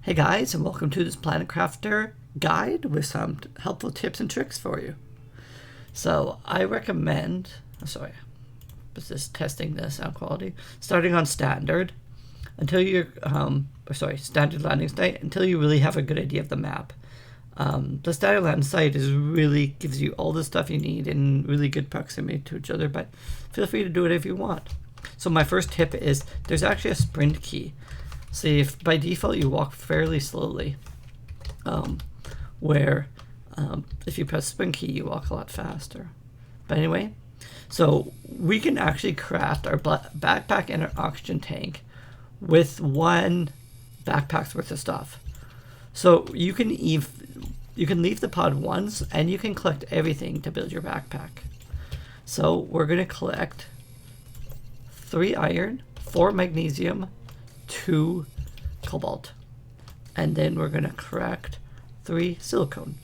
Hey guys, and welcome to this Planet Crafter guide with some helpful tips and tricks for you. So I recommend, just testing the sound quality, starting on standard until you're, standard landing site until you really have a good idea of the map. The standard landing site really gives you all the stuff you need in really good proximity to each other, but feel free to do it if you want. So my first tip is there's actually a sprint key. See, if by default you walk fairly slowly, if you press sprint key, you walk a lot faster. But anyway, so we can actually craft our backpack and our oxygen tank with one backpack's worth of stuff. So you can leave the pod once, and you can collect everything to build your backpack. So we're going to collect 3 iron, 4 magnesium, 2 cobalt, and then we're going to collect 3 silicone.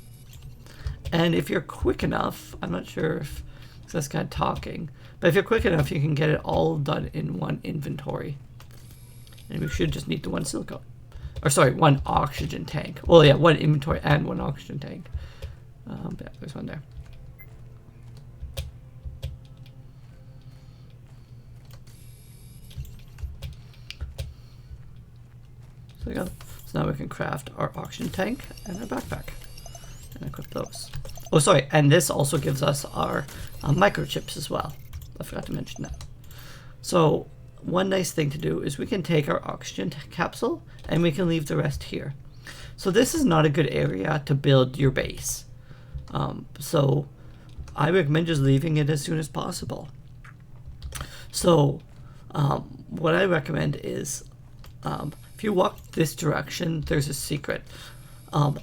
And if you're quick enough, I'm not sure if that's kind of talking, but if you're quick enough, you can get it all done in one inventory. And we should just need the 1 silicone. Or sorry, 1 oxygen tank. Well, yeah, 1 inventory and 1 oxygen tank. Yeah, there's one there. So now we can craft our oxygen tank and our backpack and equip those. Oh, sorry, and this also gives us our microchips as well. I forgot to mention that. So one nice thing to do is we can take our oxygen capsule and we can leave the rest here. So this is not a good area to build your base. So I recommend just leaving it as soon as possible. So what I recommend is if you walk this direction, there's a secret.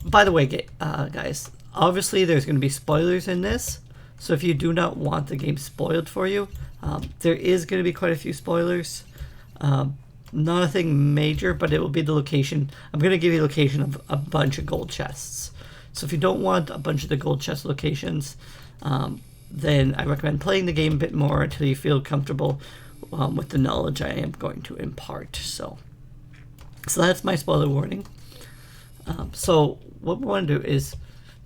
By the way, guys, obviously there's going to be spoilers in this. So if you do not want the game spoiled for you, there is going to be quite a few spoilers. Nothing major, but it will be the location. I'm going to give you a location of a bunch of gold chests. So if you don't want a bunch of the gold chest locations, then I recommend playing the game a bit more until you feel comfortable with the knowledge I am going to impart. So that's my spoiler warning. So what we want to do is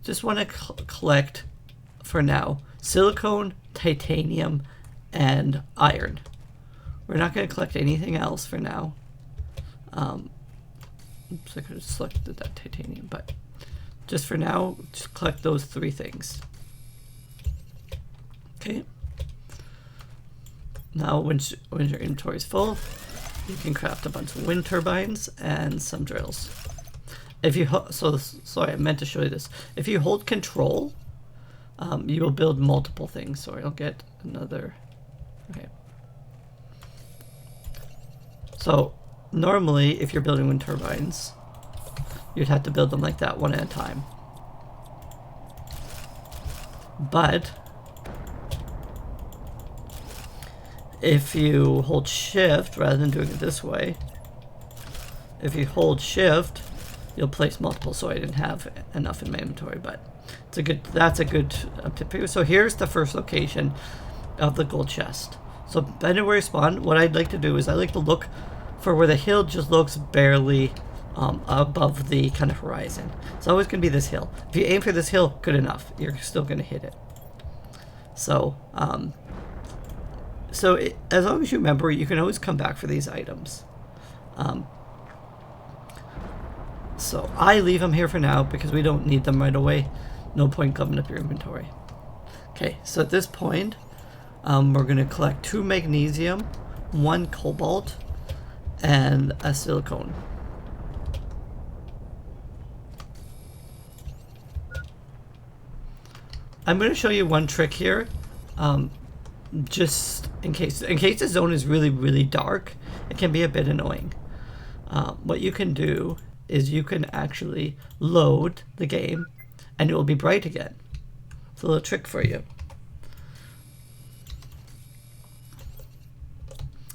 just want to collect, for now, silicone, titanium, and iron. We're not going to collect anything else for now. Oops, I could have selected that titanium, but just for now, just collect those 3 things. Okay. Now, when your inventory is full, you can craft a bunch of wind turbines and some drills. If you sorry, I meant to show you this. If you hold control, you will build multiple things. Sorry, I'll get another. Okay. So normally, if you're building wind turbines, you'd have to build them like that, one at a time. But if you hold shift rather than doing it this way, if you hold shift, you'll place multiple. So I didn't have enough in my inventory, but that's a good tip for you. So here's the first location of the gold chest. So depending where you spawn, what I'd like to do is I like to look for where the hill just looks barely above the kind of horizon. It's always going to be this hill. If you aim for this hill, good enough. You're still going to hit it. So as long as you remember, you can always come back for these items. So I leave them here for now because we don't need them right away. No point covering up your inventory. Okay, so at this point, we're going to collect 2 magnesium, 1 cobalt, and a silicone. I'm going to show you one trick here. Just in case the zone is really, really dark, it can be a bit annoying. What you can do is you can actually load the game and it will be bright again. It's a little trick for you.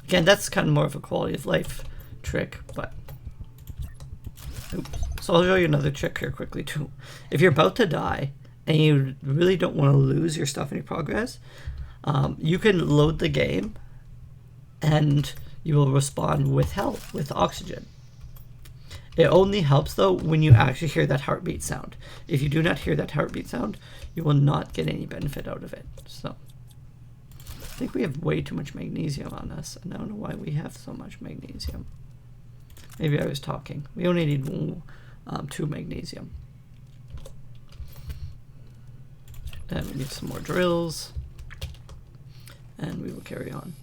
Again, that's kind of more of a quality of life trick, but oops. So I'll show you another trick here quickly too. If you're about to die and you really don't want to lose your stuff in your progress, you can load the game and you will respawn with health, with oxygen. It only helps though when you actually hear that heartbeat sound. If you do not hear that heartbeat sound, you will not get any benefit out of it. So I think we have way too much magnesium on us, and I don't know why we have so much magnesium. Maybe I was talking. We only need 2 magnesium. And we need some more drills. And we will carry on.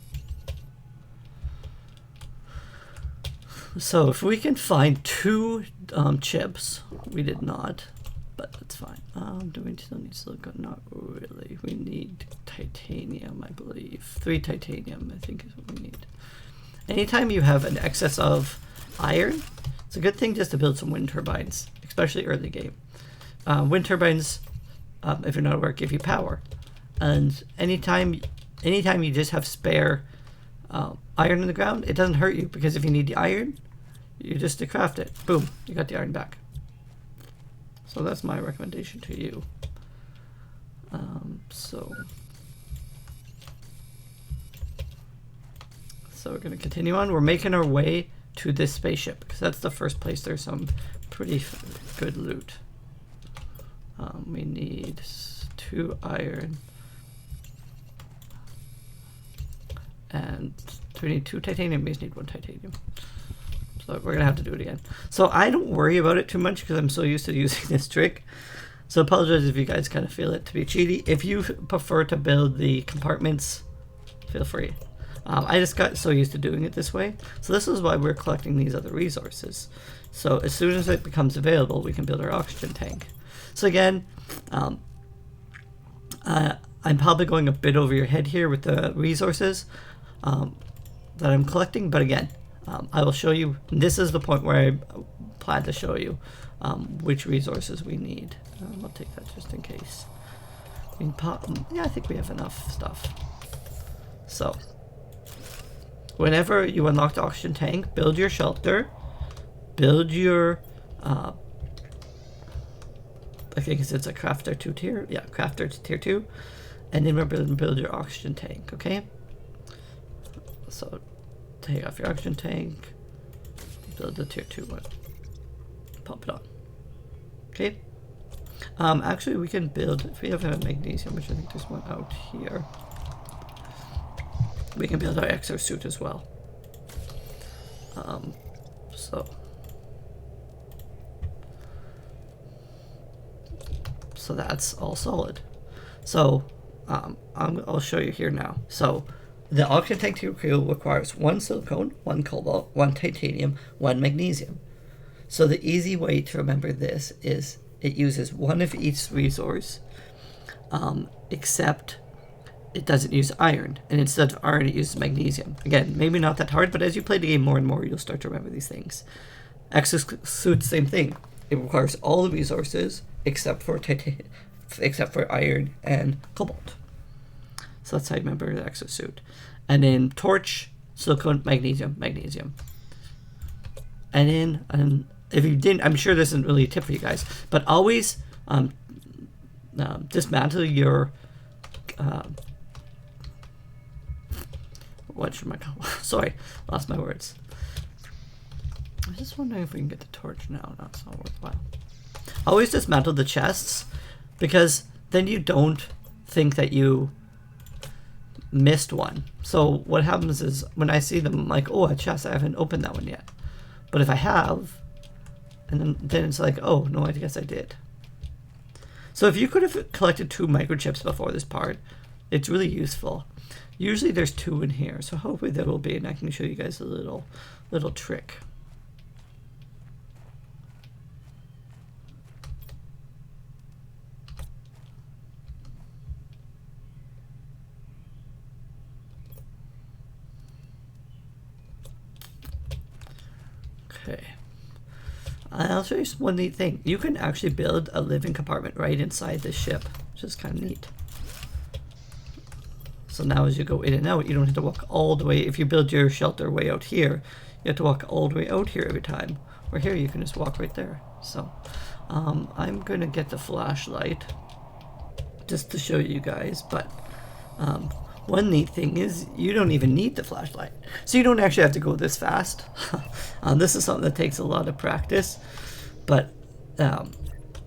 So if we can find 2 chips, we did not, but that's fine. Do we still need silicon? Not really. We need titanium, I believe. 3 titanium, I think, is what we need. Anytime you have an excess of iron, it's a good thing just to build some wind turbines, especially early game. Wind turbines, if you're not aware, give you power, and anytime you just have spare iron in the ground, it doesn't hurt you, because if you need the iron, you just craft it. Boom, you got the iron back. So that's my recommendation to you. So we're going to continue on. We're making our way to this spaceship, because that's the first place there's some pretty good loot. We need 2 iron. And we need 2 titanium. We just need 1 titanium. So we're going to have to do it again. So I don't worry about it too much, because I'm so used to using this trick. So apologize if you guys kind of feel it to be cheaty. If you prefer to build the compartments, feel free. I just got so used to doing it this way. So this is why we're collecting these other resources. So as soon as it becomes available, we can build our oxygen tank. So again, I'm probably going a bit over your head here with the resources that I'm collecting, but again, I will show you. This is the point where I plan to show you which resources we need. I'll take that just in case. Yeah, I think we have enough stuff. So whenever you unlock the oxygen tank, build your shelter, build your I think it's a crafter 2 tier. Yeah, crafter tier 2. And then remember to build your oxygen tank, okay? So take off your oxygen tank, build the tier 2 one, pop it on. Okay. Actually we can build, if we have a magnesium, which I think there's one out here, we can build our exosuit as well. So that's all solid. So I'll show you here now. So the oxygen tank to requires 1 silicone, 1 cobalt, 1 titanium, 1 magnesium. So the easy way to remember this is it uses 1 of each resource, except it doesn't use iron, and instead of iron it uses magnesium. Again, maybe not that hard, but as you play the game more and more, you'll start to remember these things. Exosuit, same thing. It requires all the resources except for iron and cobalt. So that's how you remember the exosuit. And then torch, silicone, magnesium, magnesium. And then, if you didn't, I'm sure this isn't really a tip for you guys, but always dismantle your what should I call? Sorry, lost my words. I'm just wondering if we can get the torch now. No, it's not worthwhile. Always dismantle the chests, because then you don't think that you missed one. So what happens is when I see them, I'm like, oh, a chest, I haven't opened that one yet. But if I have, and then it's like, oh, no, I guess I did. So if you could have collected 2 microchips before this part, it's really useful. Usually there's 2 in here, so hopefully there will be, and I can show you guys a little trick. Okay. I'll show you one neat thing. You can actually build a living compartment right inside this ship, which is kind of neat. So now as you go in and out, you don't have to walk all the way. If you build your shelter way out here, you have to walk all the way out here every time. Or here, you can just walk right there. So I'm going to get the flashlight just to show you guys. But one neat thing is you don't even need the flashlight. So you don't actually have to go this fast. This is something that takes a lot of practice. But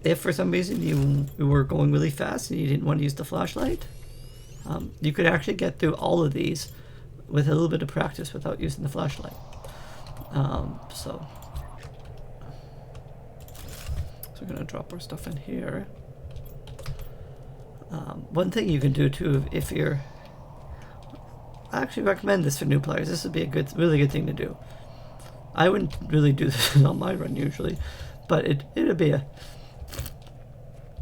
if for some reason you were going really fast and you didn't want to use the flashlight, you could actually get through all of these with a little bit of practice without using the flashlight. So we're going to drop our stuff in here. One thing you can do too, if you're... I actually recommend this for new players. This would be a really good thing to do. I wouldn't really do this on my run usually, but it'd be a...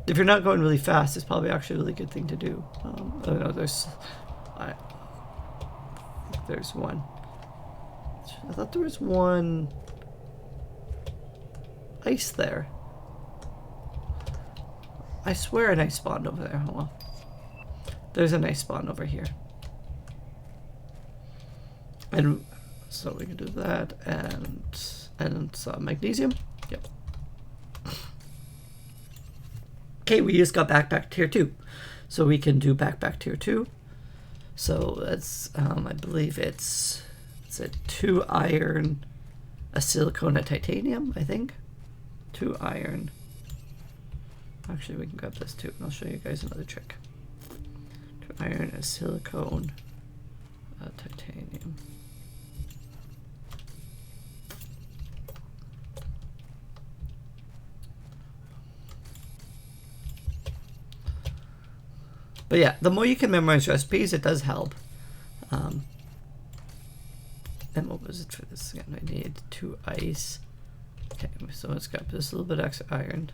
If you're not going really fast, it's probably actually a really good thing to do. I don't know, there's one. I thought there was one ice there. I swear an ice spawned over there. Hold on. There's an ice spawn over here. And so we can do that and some magnesium. Yep. Okay, we just got backpack tier 2. So we can do backpack tier 2. So that's I believe it's a 2 iron, a silicone, a titanium, I think. 2 iron. Actually, we can grab this too, and I'll show you guys another trick. 2 iron, a silicone, a titanium. But yeah, the more you can memorize recipes, it does help. And what was it for this again? I need 2 ice. Okay, so let's grab this little bit extra iron.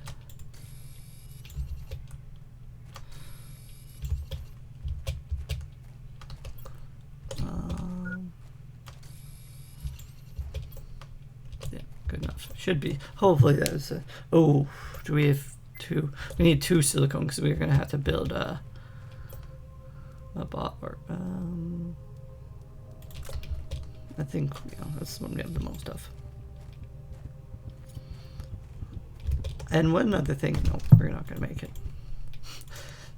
Yeah, good enough. Should be. Hopefully that was a... Oh, do we have 2? We need 2 silicone because we're going to have to build a bot. Or, I think that's one we have the most of. And one other thing, no, we're not going to make it.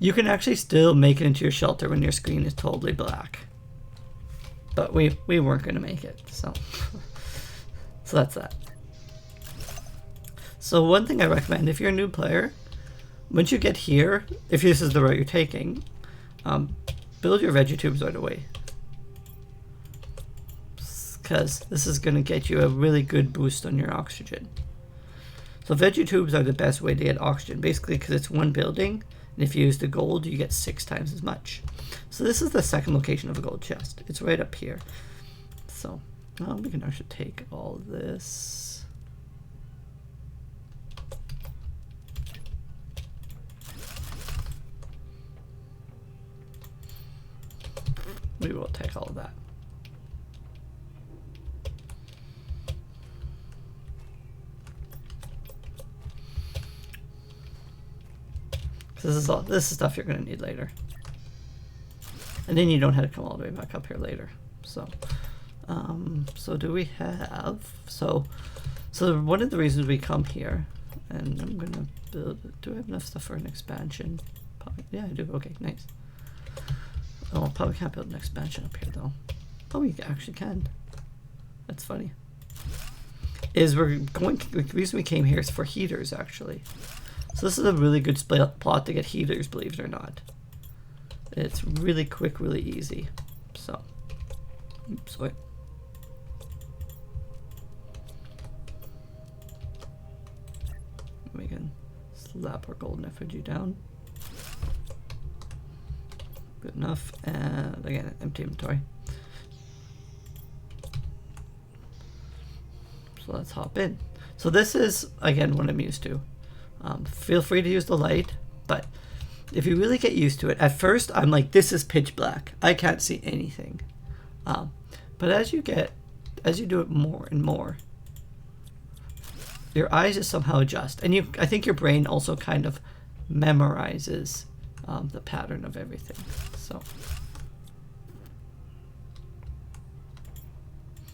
You can actually still make it into your shelter when your screen is totally black. But we weren't going to make it, so so that's that. So one thing I recommend, if you're a new player, once you get here, if this is the route you're taking, build your veggie tubes right away. Because this is going to get you a really good boost on your oxygen. So veggie tubes are the best way to get oxygen, basically because it's one building, and if you use the gold, you get 6 times as much. So this is the second location of a gold chest. It's right up here. So we can actually take all this. We will take all of that. This is stuff you're going to need later. And then you don't have to come all the way back up here later. So so do we have... So one of the reasons we come here, and I'm going to build... Do I have enough stuff for an expansion? Probably, yeah, I do. Okay, nice. Oh, I probably can't build an expansion up here, though. Oh, we actually can. That's funny. The reason we came here is for heaters, actually. So this is a really good plot to get heaters, believe it or not. It's really quick, really easy. So, oops, wait. We can slap our golden effigy down. Good enough. And again, empty inventory. So let's hop in. So this is, again, what I'm used to. Feel free to use the light, but if you really get used to it, at first I'm like, this is pitch black. I can't see anything. But as you do it more and more, your eyes just somehow adjust. And I think your brain also kind of memorizes the pattern of everything.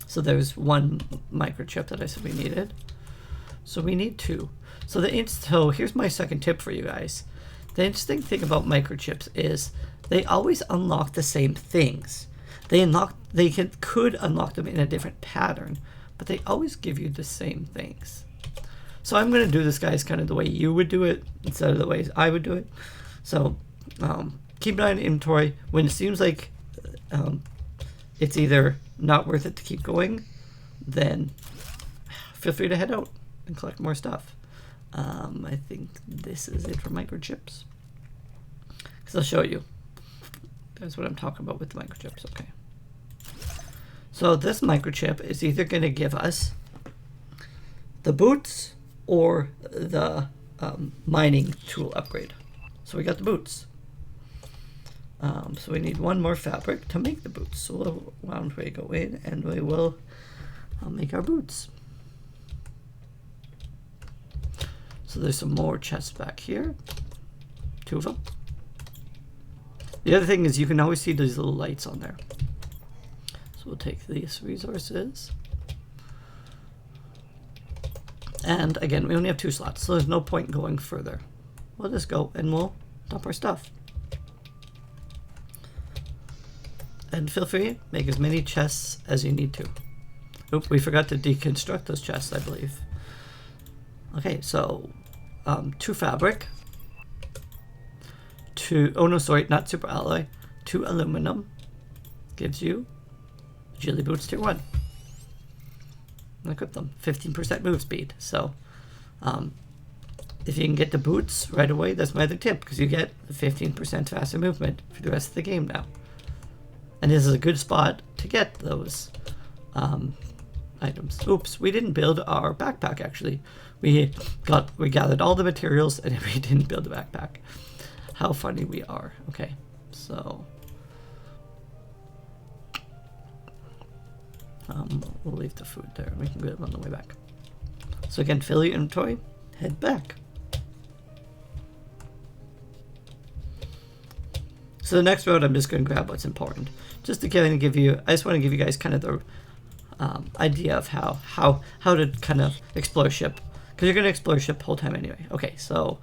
So there's 1 microchip that I said we needed. So we need 2. So here's my second tip for you guys. The interesting thing about microchips is they always unlock the same things. They could unlock them in a different pattern, but they always give you the same things. So I'm going to do this, guys, kind of the way you would do it instead of the ways I would do it. So keep an eye on inventory. When it seems like it's either not worth it to keep going, then feel free to head out and collect more stuff. I think this is it for microchips. Because I'll show you. That's what I'm talking about with the microchips. Okay. So this microchip is either going to give us the boots or the mining tool upgrade. So we got the boots. So we need one more fabric to make the boots. So we go in and we will make our boots. So there's some more chests back here. 2 of them. The other thing is you can always see these little lights on there. So we'll take these resources. And again, we only have 2 slots, so there's no point going further. We'll just go and we'll dump our stuff. And feel free, make as many chests as you need to. Oop, we forgot to deconstruct those chests, I believe. Okay, so 2 fabric, 2, oh no, sorry, not super alloy, 2 aluminum gives you Agility Boots Tier 1. And equip them, 15% move speed. So if you can get the boots right away, that's my other tip, because you get 15% faster movement for the rest of the game now. And this is a good spot to get those items. Oops, we didn't build our backpack actually. We gathered all the materials and we didn't build a backpack. How funny we are. Okay, so we'll leave the food there. We can get it on the way back. So again, fill your inventory, head back. So the next road, I'm just going to grab what's important, just to kind of give you. I just want to give you guys kind of the idea of how to kind of explore ship, because you're going to explore ship the whole time anyway. Okay, so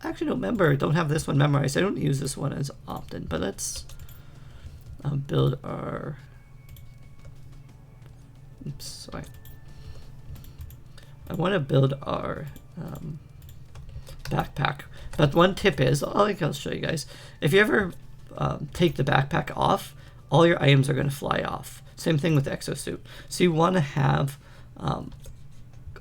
I actually don't have this one memorized. I don't use this one as often, but let's build our. Oops, sorry. I want to build our backpack. But one tip is, I'll show you guys. If you ever take the backpack off, all your items are going to fly off. Same thing with the exosuit. So you want to have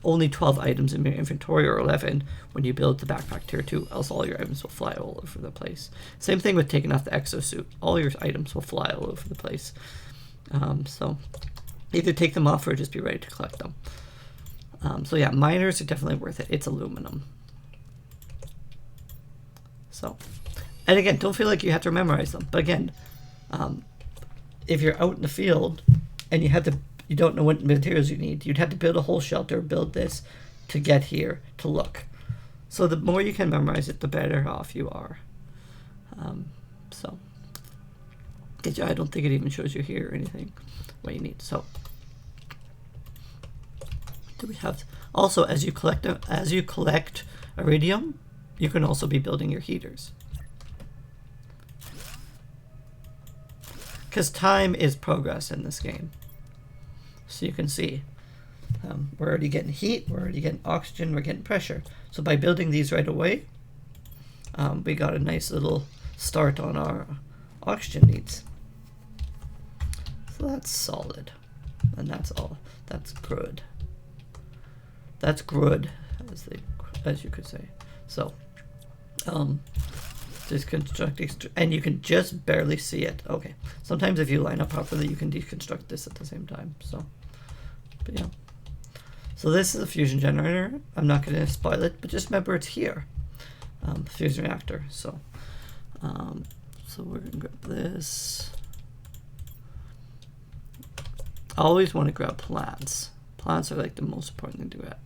only 12 items in your inventory, or 11 when you build the backpack tier 2, else all your items will fly all over the place. Same thing with taking off the exosuit. All your items will fly all over the place. So either take them off or just be ready to collect them. So yeah, miners are definitely worth it. It's aluminum. So, and again, don't feel like you have to memorize them. But again, if you're out in the field and you don't know what materials you need, you'd have to build a whole shelter, build this to get here to look. So the more you can memorize it, the better off you are. So, I don't think it even shows you here or anything what you need. So, do we have also as you collect iridium, you can also be building your heaters. Because time is progress in this game. So you can see we're already getting heat, we're already getting oxygen, we're getting pressure. So by building these right away, we got a nice little start on our oxygen needs. So that's solid. And that's all. That's good. That's good, as you could say. So, just construct, and you can just barely see it. Okay, sometimes if you line up properly, you can deconstruct this at the same time. So, but yeah. So this is a fusion generator. I'm not going to spoil it, but just remember it's here. Fusion reactor. So, so we're going to grab this. I always want to grab plants. Plants are like the most important thing to grab.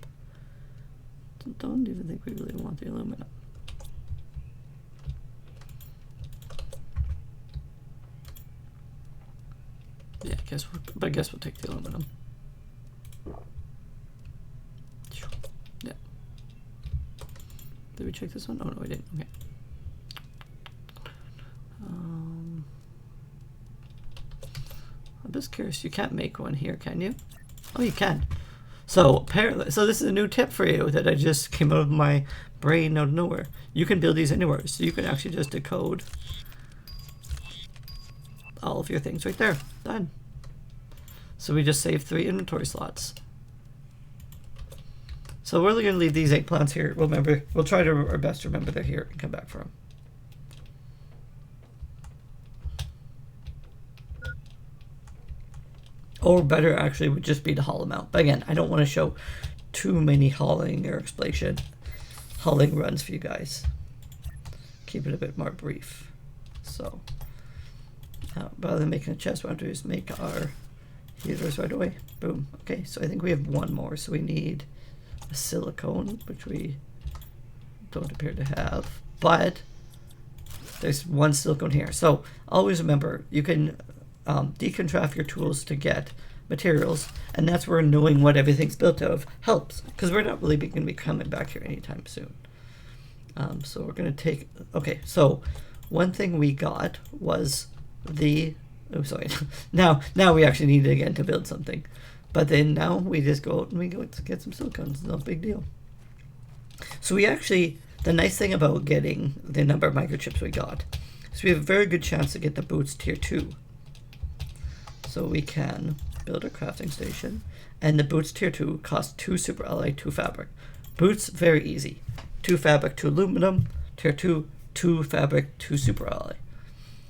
Don't even think we really want the aluminum. Yeah, I guess we'll take the aluminum. Yeah. Did we check this one? Oh no, we didn't. Okay. I'm just curious. You can't make one here, can you? Oh, you can. So apparently, so this is a new tip for you that I just came out of my brain out of nowhere. You can build these anywhere. So you can actually just decode all of your things right there. Done. So we just saved 3 inventory slots. So we're going to leave these eggplants here. We'll try our best to remember they're here and come back for them. Or better actually would just be to haul them out. But again, I don't want to show too many hauling runs for you guys. Keep it a bit more brief. So rather than making a chest, why don't we just make our healers right away. Boom. Okay, so I think we have one more. So we need a silicone, which we don't appear to have. But there's one silicone here. So always remember, you can decontract your tools to get materials, and that's where knowing what everything's built out of helps, because we're not really going to be coming back here anytime soon. So we're going to take, okay, so one thing we got was the, oh sorry, now we actually need it again to build something, but then now we just go out and we go to get some silicones. No big deal. So we actually, the nice thing about getting the number of microchips we got is we have a very good chance to get the boots tier 2. So we can build a crafting station, and the boots tier 2 cost 2 super alloy, 2 fabric. Boots, very easy. 2 fabric, 2 aluminum. Tier 2, 2 fabric, 2 super alloy.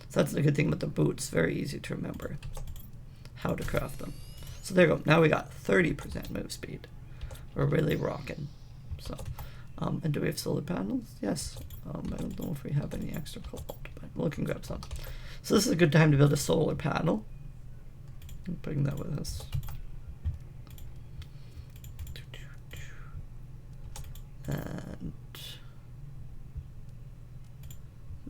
So that's the good thing about the boots. Very easy to remember how to craft them. So there you go. Now we got 30% move speed. We're really rocking. So, and do we have solar panels? Yes. I don't know if we have any extra cobalt, but we can grab some. So this is a good time to build a solar panel. Bring that with us. And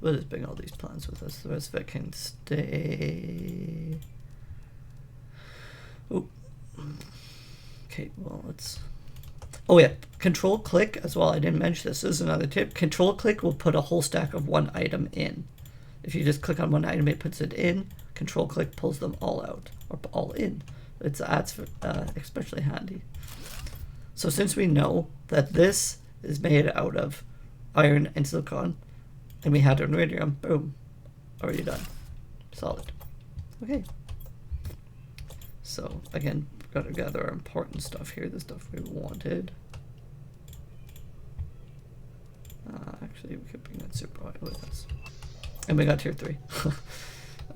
we'll just bring all these plants with us. The rest of it can stay. Oh. Okay, well, let's. Oh, yeah. Control click as well. I didn't mention this. This is another tip. Control click will put a whole stack of one item in. If you just click on one item, it puts it in. Control click pulls them all out or all in. That's especially handy. So since we know that this is made out of iron and silicon, and we had iridium, boom, already done. Solid. Okay. So again, we've got to gather our important stuff here, the stuff we wanted. Actually, we could bring that super oil with us. And we got tier 3.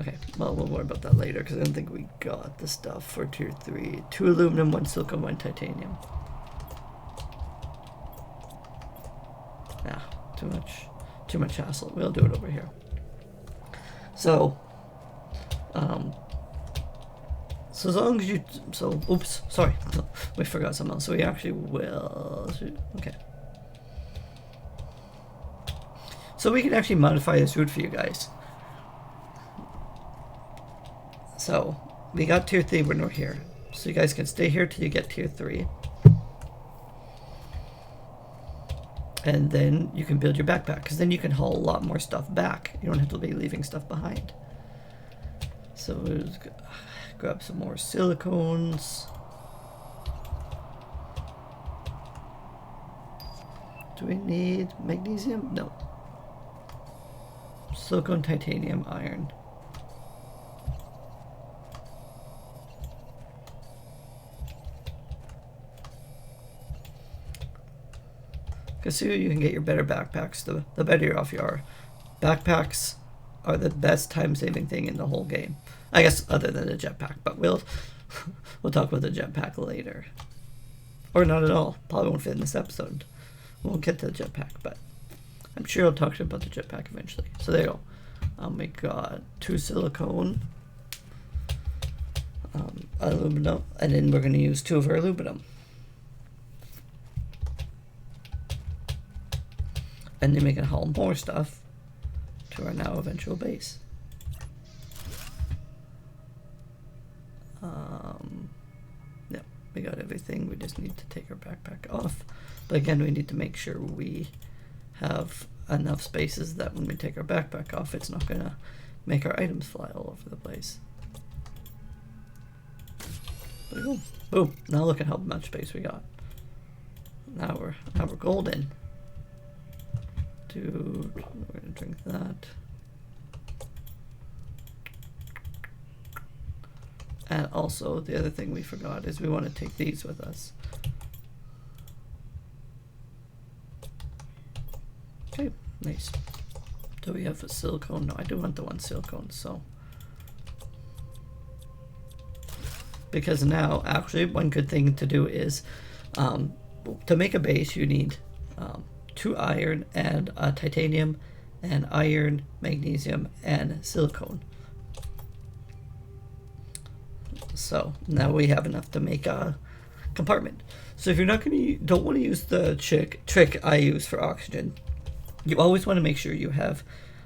Okay, well, we'll worry about that later, because I don't think we got the stuff for tier 3. 2 aluminum, 1 silicon, 1 titanium. Nah, too much hassle. We'll do it over here. So, so as long as you, oops, sorry, we forgot something else. So we actually will, okay. So we can actually modify this route for you guys. So we got tier 3 when we're here. So you guys can stay here till you get tier 3. And then you can build your backpack, because then you can haul a lot more stuff back. You don't have to be leaving stuff behind. So we'll just grab some more silicones. Do we need magnesium? No. Silicone, titanium, iron. Because soon you can get your better backpacks, the better off you are. Backpacks are the best time-saving thing in the whole game. I guess other than the jetpack, but we'll talk about the jetpack later. Or not at all. Probably won't fit in this episode. We won't get to the jetpack, but I'm sure I'll talk to you about the jetpack eventually. So there you go. We got 2 silicone, aluminum, and then we're going to use 2 of our aluminum. And then we can haul more stuff to our now eventual base. Yeah, we got everything. We just need to take our backpack off. But again, we need to make sure we have enough spaces that when we take our backpack off, it's not gonna make our items fly all over the place. Boom. Boom. Now look at how much space we got. Now we're golden. Dude, we're gonna drink that. And also, the other thing we forgot is we want to take these with us. Okay, nice. Do we have a silicone? No, I do want the one silicone, so. Because now, actually, one good thing to do is, to make a base, you need 2 iron and titanium, and iron, magnesium, and silicone. So now we have enough to make a compartment. So if you're not don't want to use the trick I use for oxygen, you always want to make sure you have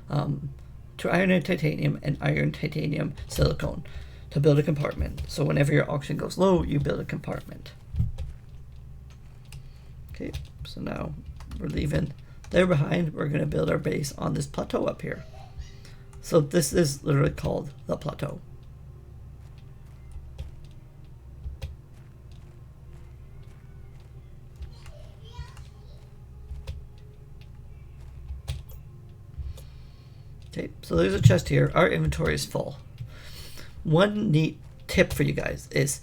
2 iron and titanium, silicone to build a compartment. So whenever your oxygen goes low, you build a compartment. Okay, so now we're leaving there behind. We're going to build our base on this plateau up here. So this is literally called the plateau. Okay, so there's a chest here. Our inventory is full. One neat tip for you guys is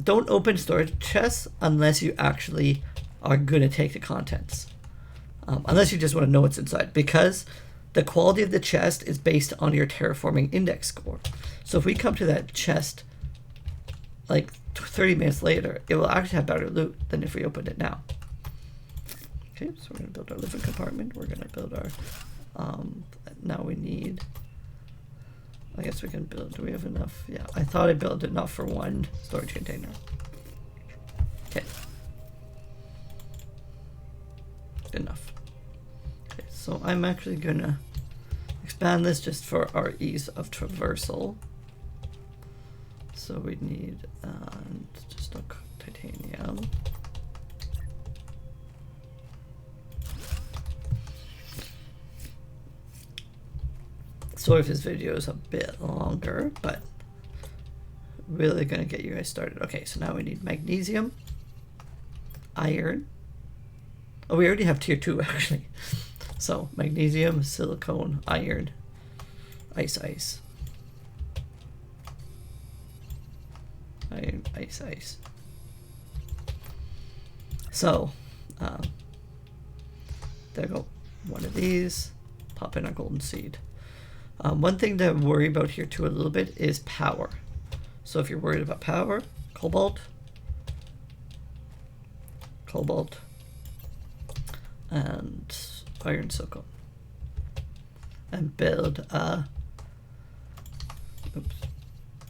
don't open storage chests unless you actually are going to take the contents. Unless you just want to know what's inside, because the quality of the chest is based on your terraforming index score. So if we come to that chest like 30 minutes later, it will actually have better loot than if we opened it now. Okay, so we're going to build our living compartment. We're going to build our now we need, I guess we can build, do we have enough? Yeah, I thought I built enough for 1 storage container. Okay. Good enough. Okay, so I'm actually gonna expand this just for our ease of traversal. So we need just a titanium. Sorry if this video is a bit longer, but really gonna get you guys started. Okay, so now we need magnesium, iron. Oh, we already have tier 2 actually. So magnesium, silicone, iron, ice. Iron, ice. So, there we go. One of these, pop in our golden seed. One thing to worry about here too a little bit is power. So if you're worried about power, cobalt, and iron silicone. And build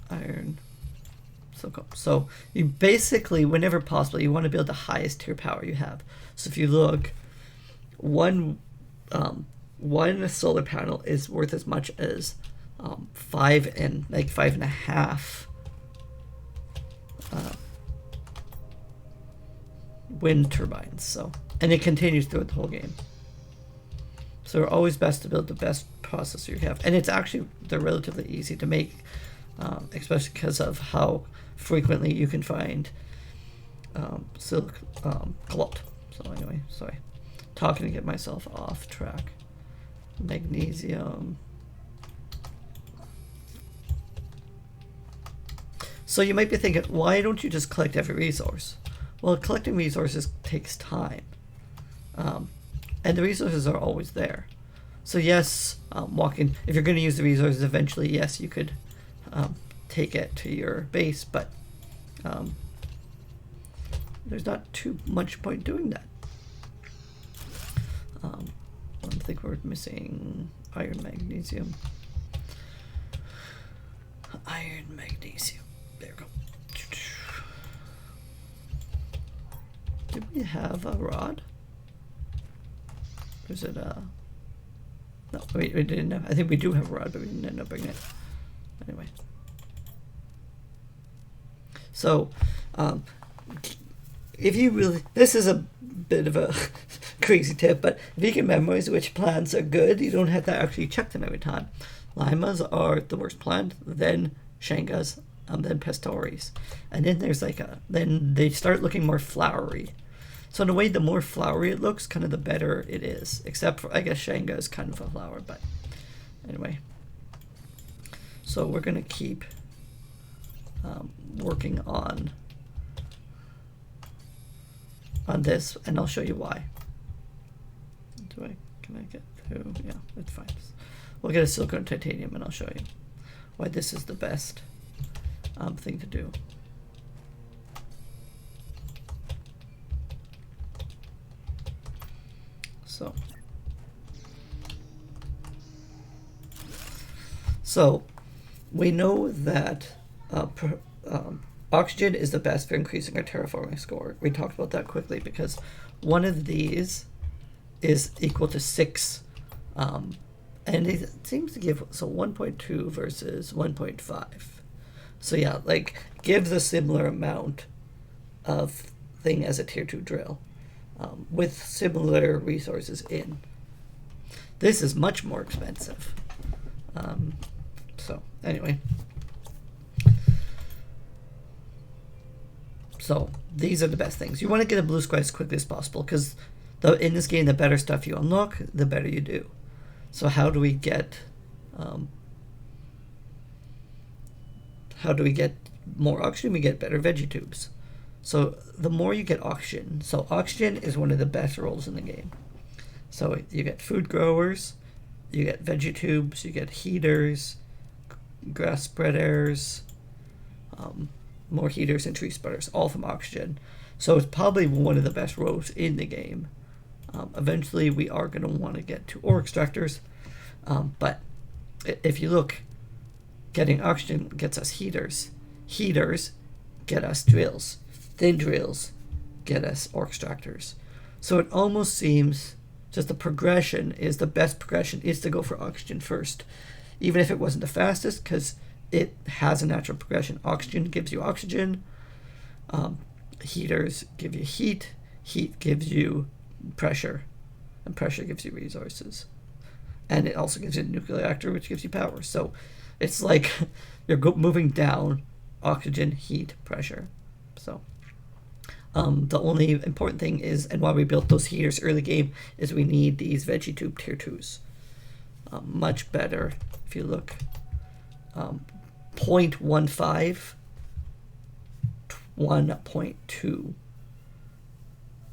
iron silicone. So you basically, whenever possible, you want to build the highest tier power you have. So if you look, one solar panel is worth as much as 5.5 wind turbines. So, and it continues throughout the whole game. So it's always best to build the best processor you have, and they're relatively easy to make, especially because of how frequently you can find cobalt. So anyway, sorry, talking to get myself off track. Magnesium. So you might be thinking, why don't you just collect every resource? Well, collecting resources takes time, and the resources are always there. So yes, if you're going to use the resources eventually, yes, you could take it to your base, but there's not too much point doing that. I think we're missing iron, magnesium. Iron, magnesium. There we go. Did we have a rod? Or is it a... No, we didn't have... I think we do have a rod, but we didn't end up bringing it. Anyway. So, if you really... This is a bit of a crazy tip, but if you can memorize which plants are good, you don't have to actually check them every time. Limas are the worst plant, then Shangas, then Pastores. And then there's then they start looking more flowery. So in a way, the more flowery it looks, kind of the better it is. Except for, I guess, Shanga is kind of a flower, but anyway. So we're going to keep working on this, and I'll show you why. Can I get through? Yeah, it's fine. We'll get a silicon and titanium, and I'll show you why this is the best thing to do. So we know that oxygen is the best for increasing our terraforming score. We talked about that quickly because one of these is equal to 6, and it seems to give, so 1.2 versus 1.5. So yeah, like gives a similar amount of thing as a tier 2 drill, with similar resources in. This is much more expensive. So anyway, so these are the best things. You want to get a blue sky as quickly as possible because in this game, the better stuff you unlock, the better you do. So how do we get more oxygen? We get better veggie tubes. So the more you get oxygen, so oxygen is one of the best roles in the game. So you get food growers, you get veggie tubes, you get heaters, grass spreaders, more heaters and tree spreaders, all from oxygen. So it's probably one of the best rows in the game. Eventually we are going to want to get to ore extractors, but if you look, getting oxygen gets us heaters. Heaters get us drills. Then drills get us ore extractors. So it almost seems just the progression is the best progression is to go for oxygen first, even if it wasn't the fastest, because it has a natural progression. Oxygen gives you oxygen, heaters give you heat, heat gives you pressure, and pressure gives you resources, and it also gives you a nuclear reactor, which gives you power. So it's like you're moving down: oxygen, heat, pressure. So the only important thing is, and why we built those heaters early game, is we need these veggie tube tier 2s. Much better if you look, 0.15, 1.2.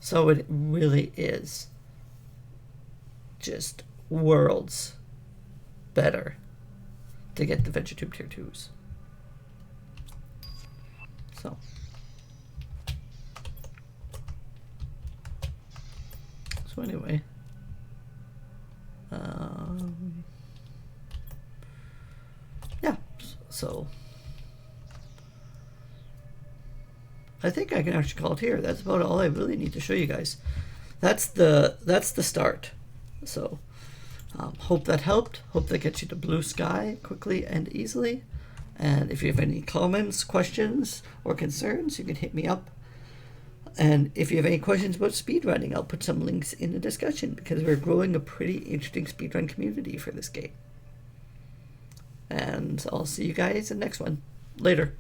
So it really is just worlds better to get the veggie tube tier 2s. So anyway, yeah, so I think I can actually call it here. That's about all I really need to show you guys. That's the start. So hope that helped. Hope that gets you to blue sky quickly and easily. And if you have any comments, questions, or concerns, you can hit me up. And if you have any questions about speedrunning, I'll put some links in the discussion because we're growing a pretty interesting speedrun community for this game. And I'll see you guys in the next one. Later.